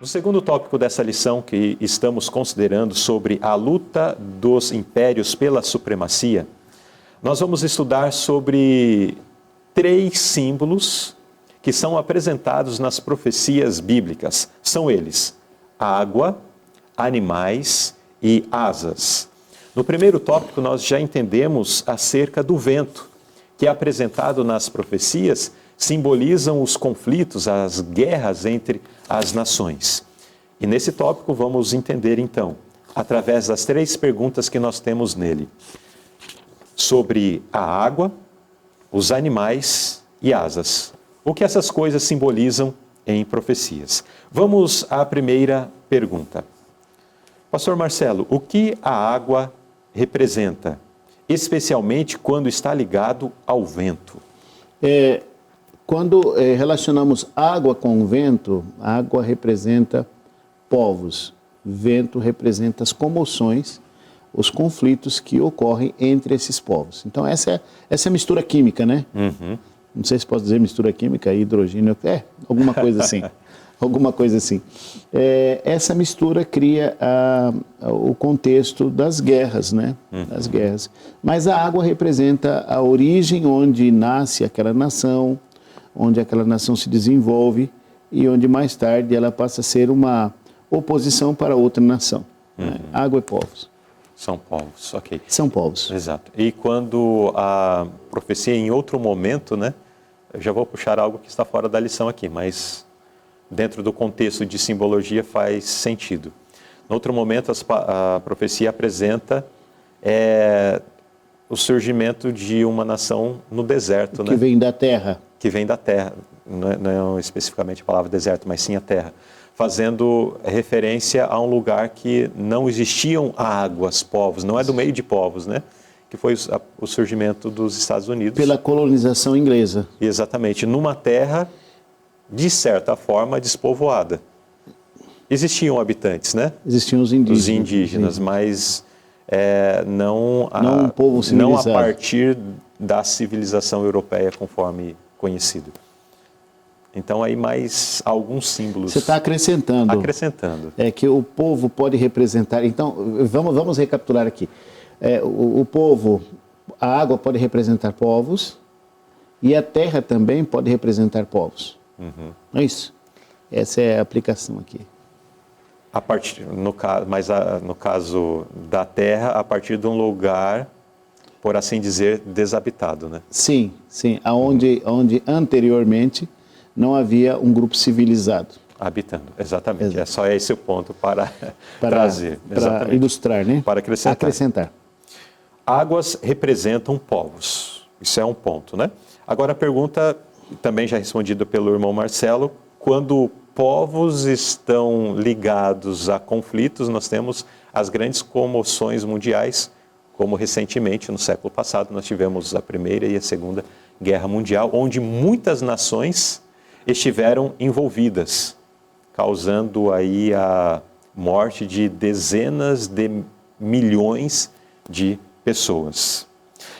O segundo tópico dessa lição que estamos considerando sobre a luta dos impérios pela supremacia, nós vamos estudar sobre 3 símbolos que são apresentados nas profecias bíblicas. São eles: água, animais e asas. No primeiro tópico, nós já entendemos acerca do vento, que é apresentado nas profecias, simbolizam os conflitos, as guerras entre as nações. E nesse tópico vamos entender então, através das 3 perguntas que nós temos nele, sobre a água, os animais e asas. O que essas coisas simbolizam em profecias? Vamos à primeira pergunta. Pastor Marcelo, o que a água representa, especialmente quando está ligado ao vento? Quando relacionamos água com vento, a água representa povos, vento representa as comoções, os conflitos que ocorrem entre esses povos. Então essa é a mistura química, né? Uhum. Não sei se posso dizer mistura química, hidrogênio, alguma coisa assim. Alguma coisa assim. Essa mistura cria o contexto das guerras, né? Das guerras. Mas a água representa a origem onde nasce aquela nação, onde aquela nação se desenvolve e onde mais tarde ela passa a ser uma oposição para outra nação. Né? Água e povos. São povos, ok. São povos. Exato. E quando a profecia em outro momento, né? Eu já vou puxar algo que está fora da lição aqui, mas dentro do contexto de simbologia faz sentido. No outro momento, a profecia apresenta o surgimento de uma nação no deserto, que vem da terra. Que vem da terra, não é especificamente a palavra deserto, mas sim a terra, fazendo referência a um lugar que não existiam águas, povos, não é do meio de povos, né? Que foi o surgimento dos Estados Unidos. Pela colonização inglesa. Exatamente, numa terra, de certa forma, despovoada. Existiam habitantes, né? Existiam os indígenas. Os indígenas, mas não um povo civilizado. Não a partir da civilização europeia conforme conhecido. Então, aí mais alguns símbolos. Você está acrescentando. Acrescentando. É que o povo pode representar. Então, vamos recapitular aqui. O povo, a água pode representar povos e a terra também pode representar povos. Não é isso? Essa é a aplicação aqui. No caso da terra, a partir de um lugar, por assim dizer, desabitado, né? Sim, sim. Onde anteriormente não havia um grupo civilizado. Habitando, exatamente. Exato. É só esse o ponto para trazer. Para ilustrar, né? Para acrescentar. Águas representam povos. Isso é um ponto, né? Agora a pergunta, também já respondida pelo irmão Marcelo, quando povos estão ligados a conflitos, nós temos as grandes comoções mundiais, como recentemente, no século passado, nós tivemos a Primeira e a Segunda Guerra Mundial, onde muitas nações estiveram envolvidas, causando aí a morte de dezenas de milhões de pessoas.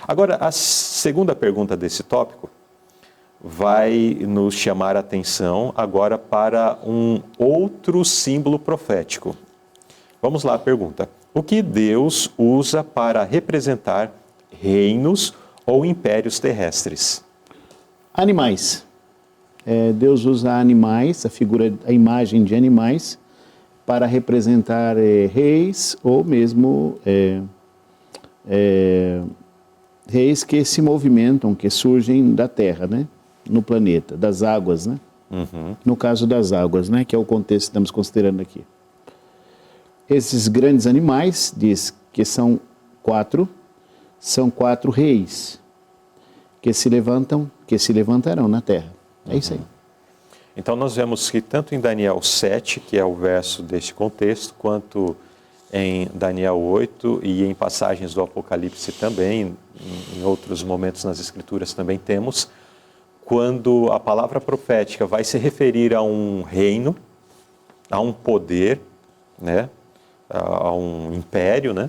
Agora, a segunda pergunta desse tópico vai nos chamar a atenção agora para um outro símbolo profético. Vamos lá, a pergunta. O que Deus usa para representar reinos ou impérios terrestres? Animais. Deus usa animais, a imagem de animais, para representar reis ou mesmo reis que se movimentam, que surgem da terra, né? No planeta, das águas, né? No caso das águas, né? Que é o contexto que estamos considerando aqui. Esses grandes animais, diz que são quatro reis que se levantarão na terra. É isso aí. Então nós vemos que tanto em Daniel 7, que é o verso deste contexto, quanto em Daniel 8 e em passagens do Apocalipse também, em outros momentos nas Escrituras também temos, quando a palavra profética vai se referir a um reino, a um poder, né, a um império, né,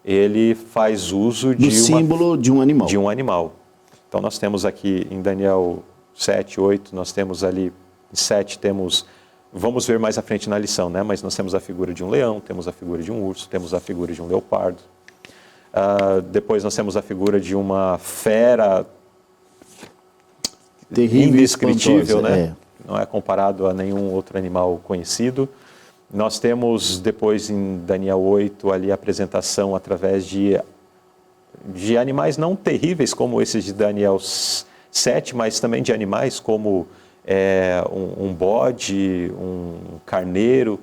ele faz uso do símbolo de um animal. De um animal. Então nós temos aqui em Daniel 7, 8, nós temos ali, em 7 temos vamos ver mais à frente na lição, né? Mas nós temos a figura de um leão, temos a figura de um urso, temos a figura de um leopardo. Depois nós temos a figura de uma fera terrível, indescritível, né? É. Não é comparado a nenhum outro animal conhecido. Nós temos depois em Daniel 8 ali a apresentação através de animais não terríveis como esses de Daniel 7, mas também de animais como um bode, um carneiro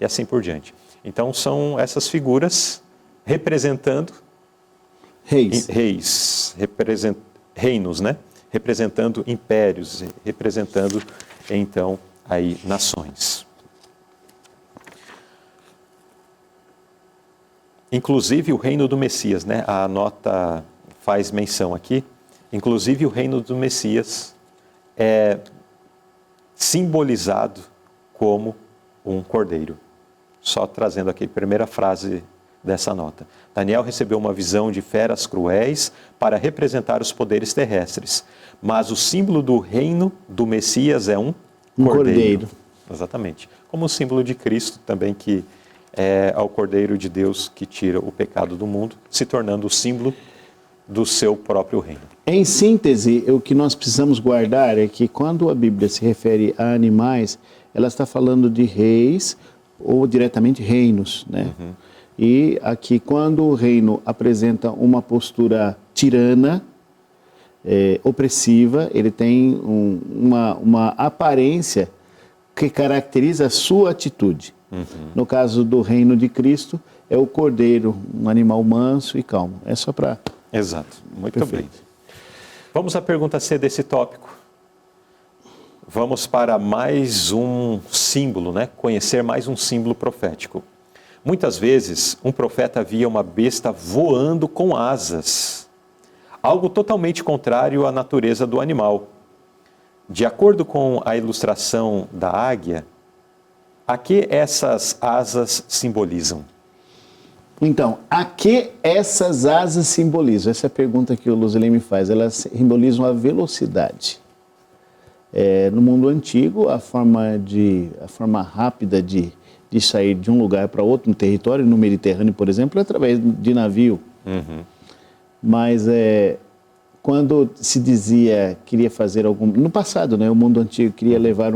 e assim por diante. Então são essas figuras representando Reis. Reinos, né? Representando impérios, representando então aí nações. Inclusive o reino do Messias, né? A nota faz menção aqui. Inclusive o reino do Messias é simbolizado como um cordeiro. Só trazendo aqui a primeira frase dessa nota. Daniel recebeu uma visão de feras cruéis para representar os poderes terrestres, mas o símbolo do reino do Messias é um cordeiro. Exatamente. Como o símbolo de Cristo também, que é ao Cordeiro de Deus que tira o pecado do mundo, se tornando o símbolo do seu próprio reino. Em síntese, o que nós precisamos guardar é que quando a Bíblia se refere a animais, ela está falando de reis ou diretamente reinos, né? Uhum. E aqui, quando o reino apresenta uma postura tirana, opressiva, ele tem uma aparência que caracteriza a sua atitude. Uhum. No caso do reino de Cristo, é o cordeiro, um animal manso e calmo. É só para... Exato, muito bem. Vamos à pergunta C desse tópico. Vamos para mais um símbolo, né? Conhecer mais um símbolo profético. Muitas vezes, um profeta via uma besta voando com asas, algo totalmente contrário à natureza do animal. De acordo com a ilustração da águia, a que essas asas simbolizam? Então, a que essas asas simbolizam? Essa é a pergunta que o Luzeli me faz. Elas simbolizam a velocidade. No mundo antigo, a forma rápida de sair de um lugar para outro, no território, no Mediterrâneo, por exemplo, é através de navio. Uhum. Mas quando se dizia, queria fazer algum... No passado, né, o mundo antigo queria levar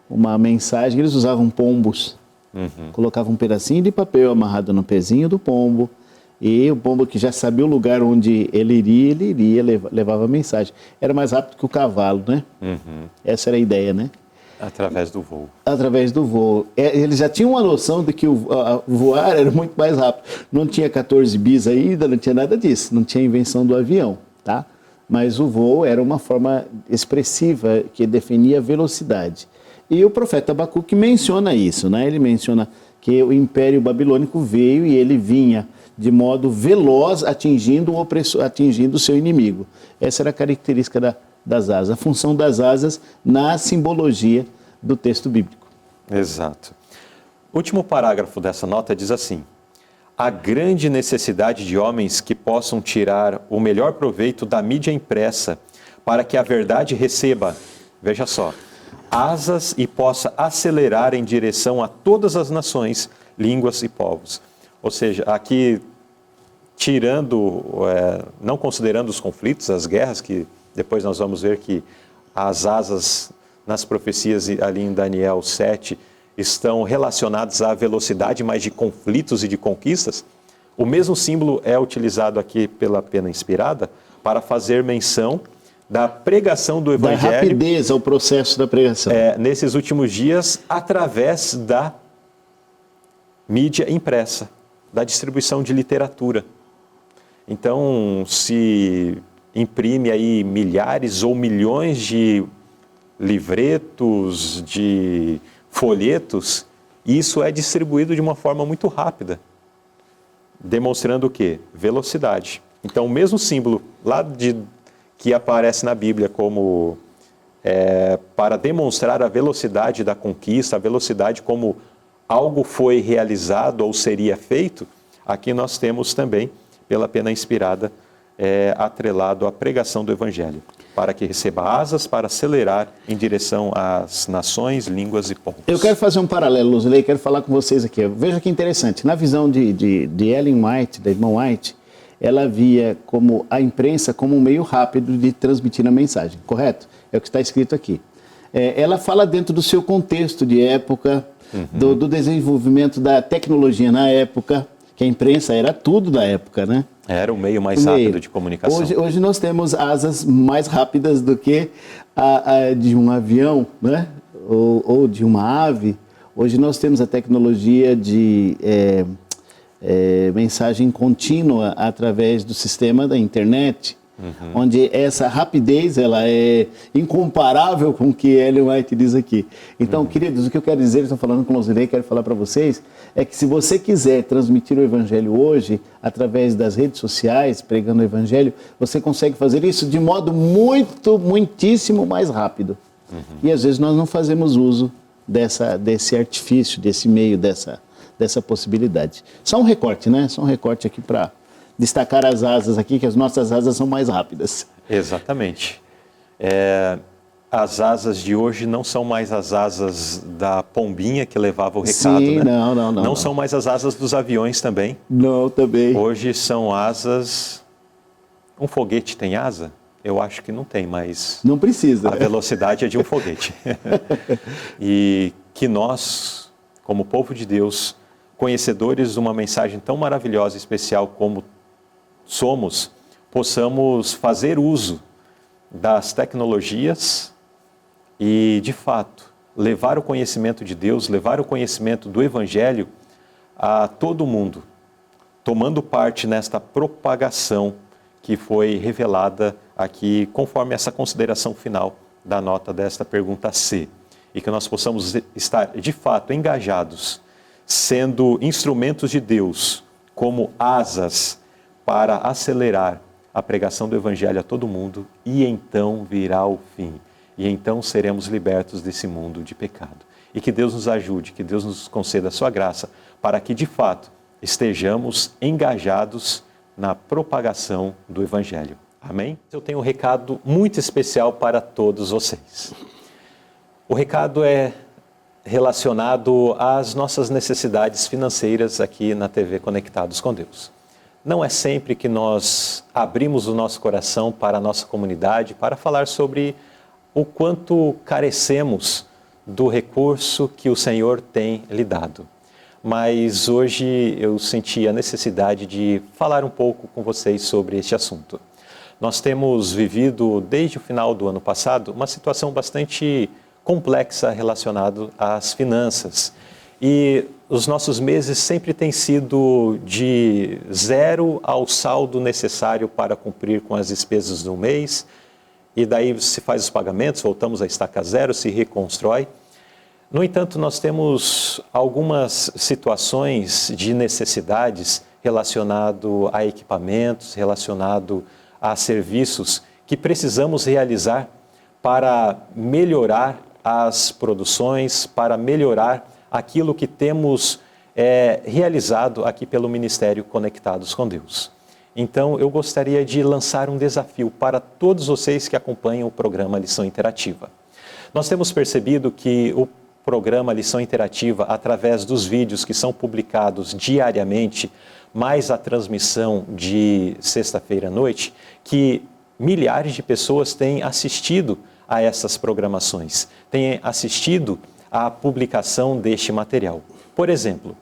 uma mensagem, eles usavam pombos. Uhum. Colocavam um pedacinho de papel amarrado no pezinho do pombo, e o pombo, que já sabia o lugar onde ele iria, levava a mensagem. Era mais rápido que o cavalo, né? Uhum. Essa era a ideia, né? Através do voo. Através do voo. Eles já tinham uma noção de que voar era muito mais rápido. Não tinha 14 bis ainda, não tinha nada disso. Não tinha invenção do avião, tá? Mas o voo era uma forma expressiva que definia a velocidade. E o profeta Abacuque menciona isso, né? Ele menciona que o Império Babilônico veio e ele vinha de modo veloz atingindo o opressor, atingindo o seu inimigo. Essa era a característica das asas, a função das asas na simbologia do texto bíblico. Exato. O último parágrafo dessa nota diz assim: há grande necessidade de homens que possam tirar o melhor proveito da mídia impressa para que a verdade receba, veja só, asas e possa acelerar em direção a todas as nações, línguas e povos. Ou seja, aqui não considerando os conflitos, as guerras, que depois nós vamos ver que as asas nas profecias ali em Daniel 7 estão relacionadas à velocidade, mas de conflitos e de conquistas. O mesmo símbolo é utilizado aqui pela pena inspirada para fazer menção da pregação do Evangelho. Da rapidez ao processo da pregação. Nesses últimos dias, através da mídia impressa, da distribuição de literatura. Então, se imprime aí milhares ou milhões de livretos, de folhetos, isso é distribuído de uma forma muito rápida, demonstrando o quê? Velocidade. Então, o mesmo símbolo lá que aparece na Bíblia como para demonstrar a velocidade da conquista, a velocidade como algo foi realizado ou seria feito, aqui nós temos também, pela pena inspirada, atrelado à pregação do Evangelho, para que receba asas para acelerar em direção às nações, línguas e povos. Eu quero fazer um paralelo, Luzilei, quero falar com vocês aqui. Veja que interessante, na visão de Ellen White, da irmã White, ela via como a imprensa como um meio rápido de transmitir a mensagem, correto? É o que está escrito aqui. Ela fala dentro do seu contexto de época, do desenvolvimento da tecnologia na época, que a imprensa era tudo da época, né? Era o meio mais rápido de comunicação. Hoje nós temos asas mais rápidas do que a de um avião, né? Ou de uma ave. Hoje nós temos a tecnologia de mensagem contínua através do sistema da internet, onde essa rapidez ela é incomparável com o que Ellen White diz aqui. Então, queridos, o que eu quero dizer, estou falando com o Luzilei, quero falar para vocês, é que se você quiser transmitir o Evangelho hoje, através das redes sociais, pregando o Evangelho, você consegue fazer isso de modo muitíssimo mais rápido. E às vezes nós não fazemos uso desse artifício, desse meio, dessa possibilidade. Só um recorte, né? Só um recorte aqui para destacar as asas aqui, que as nossas asas são mais rápidas. Exatamente. As asas de hoje não são mais as asas da pombinha que levava o recado, Sim, né? Não. Não são mais as asas dos aviões também. Não, também. Hoje são asas... Um foguete tem asa? Eu acho que não tem, mas... Não precisa. A velocidade é de um foguete. E que nós, como povo de Deus, conhecedores de uma mensagem tão maravilhosa e especial como somos, possamos fazer uso das tecnologias e, de fato, levar o conhecimento de Deus, levar o conhecimento do Evangelho a todo mundo, tomando parte nesta propagação que foi revelada aqui, conforme essa consideração final da nota desta pergunta C. E que nós possamos estar, de fato, engajados, sendo instrumentos de Deus, como asas para acelerar a pregação do Evangelho a todo mundo, e então virá o fim. E então seremos libertos desse mundo de pecado. E que Deus nos ajude, que Deus nos conceda a sua graça, para que, de fato, estejamos engajados na propagação do Evangelho. Amém? Eu tenho um recado muito especial para todos vocês. O recado é relacionado às nossas necessidades financeiras aqui na TV Conectados com Deus. Não é sempre que nós abrimos o nosso coração para a nossa comunidade para falar sobre o quanto carecemos do recurso que o Senhor tem lhe dado. Mas hoje eu senti a necessidade de falar um pouco com vocês sobre este assunto. Nós temos vivido, desde o final do ano passado, uma situação bastante complexa relacionada às finanças. E os nossos meses sempre têm sido de zero ao saldo necessário para cumprir com as despesas do mês. E daí se faz os pagamentos, voltamos à estaca zero, se reconstrói. No entanto, nós temos algumas situações de necessidades relacionado a equipamentos, relacionado a serviços que precisamos realizar para melhorar as produções, para melhorar aquilo que temos realizado aqui pelo Ministério Conectados com Deus. Então, eu gostaria de lançar um desafio para todos vocês que acompanham o programa Lição Interativa. Nós temos percebido que o programa Lição Interativa, através dos vídeos que são publicados diariamente, mais a transmissão de sexta-feira à noite, que milhares de pessoas têm assistido a essas programações, têm assistido à publicação deste material. Por exemplo,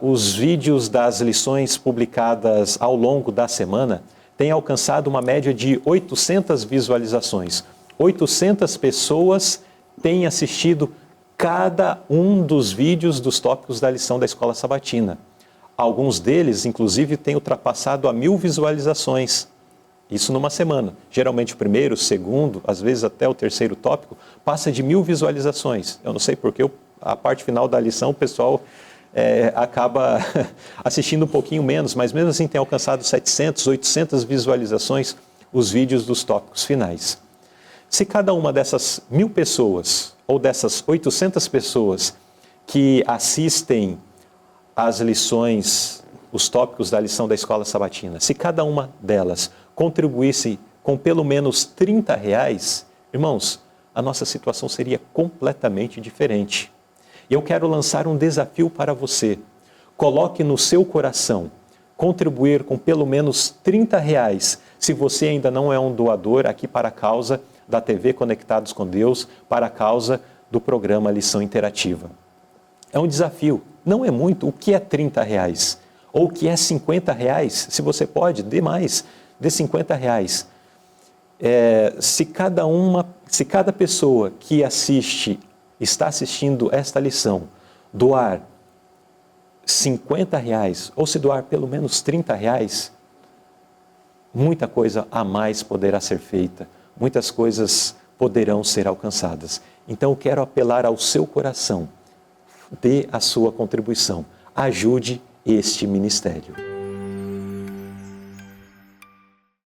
os vídeos das lições publicadas ao longo da semana têm alcançado uma média de 800 visualizações. 800 pessoas têm assistido cada um dos vídeos dos tópicos da lição da Escola Sabatina. Alguns deles, inclusive, têm ultrapassado a 1000 visualizações. Isso numa semana. Geralmente o primeiro, o segundo, às vezes até o terceiro tópico, passa de 1000 visualizações. Eu não sei porque a parte final da lição o pessoal acaba assistindo um pouquinho menos, mas mesmo assim tem alcançado 700, 800 visualizações os vídeos dos tópicos finais. Se cada uma dessas 1000 pessoas, ou dessas 800 pessoas que assistem às lições os tópicos da lição da Escola Sabatina, se cada uma delas contribuísse com pelo menos R$30, irmãos, a nossa situação seria completamente diferente. E eu quero lançar um desafio para você. Coloque no seu coração contribuir com pelo menos R$30, se você ainda não é um doador aqui para a causa da TV Conectados com Deus, para a causa do programa Lição Interativa. É um desafio, não é muito. O que é R$30? Ou o que é R$50? Se você pode, dê mais, dê R$50. Se cada pessoa que está assistindo esta lição, doar R$50, ou se doar pelo menos R$30, muita coisa a mais poderá ser feita, muitas coisas poderão ser alcançadas. Então eu quero apelar ao seu coração, dê a sua contribuição, ajude este ministério.